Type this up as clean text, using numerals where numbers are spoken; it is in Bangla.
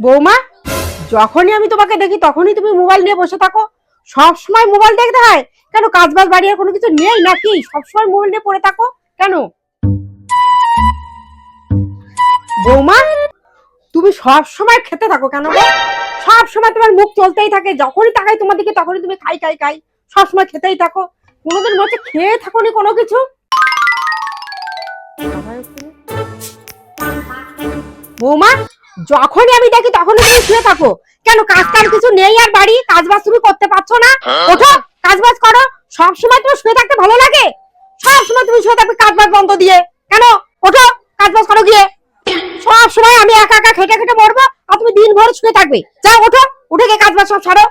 বৌমা, যখনই আমি তোমাকে দেখি তখনই তুমি মোবাইল নিয়ে বসে থাকো। সব সময় মোবাইল দেখতে হয় কেন? কাজ বাজ বাড়ি আর কোনো কিছু নেই নাকি? সব সময় মোবাইল নিয়ে পড়ে থাকো কেন? বৌমা, তুমি সব সময় খেতে থাকো কেন গো? সব সময় তোমার মুখ চলতেই থাকে, যখনই তাকাই তোমার দিকে তখনই তুমি খাই খাই খাই, সব সময় খেতেই থাকো। কোনোদিন মনে খেয়ে থাকো নি কোনো কিছু? বৌমা, যখনই আমি দেখি তখনই তুমি শুয়ে থাকো কেন? কাজ কাম কিছু নেই আর বাড়ি কাজ বাজ তুমি করতে পারছো না? ওঠো, কাজ বাজ করো। সব সময় তোমার শুয়ে থাকতে ভালো লাগে? সব সময় তুমি শুয়ে থাকবে কাজ বাজ বন্ধ দিয়ে কেন? ওঠো, কাজ বাজ করো গিয়ে। সব সময় আমি একা একা খেটে খেটে মরবো আর তুমি দিন ভর শুয়ে থাকবে। যাও ওঠো, উঠে গিয়ে কাজ বাজ সব ছাড়ো।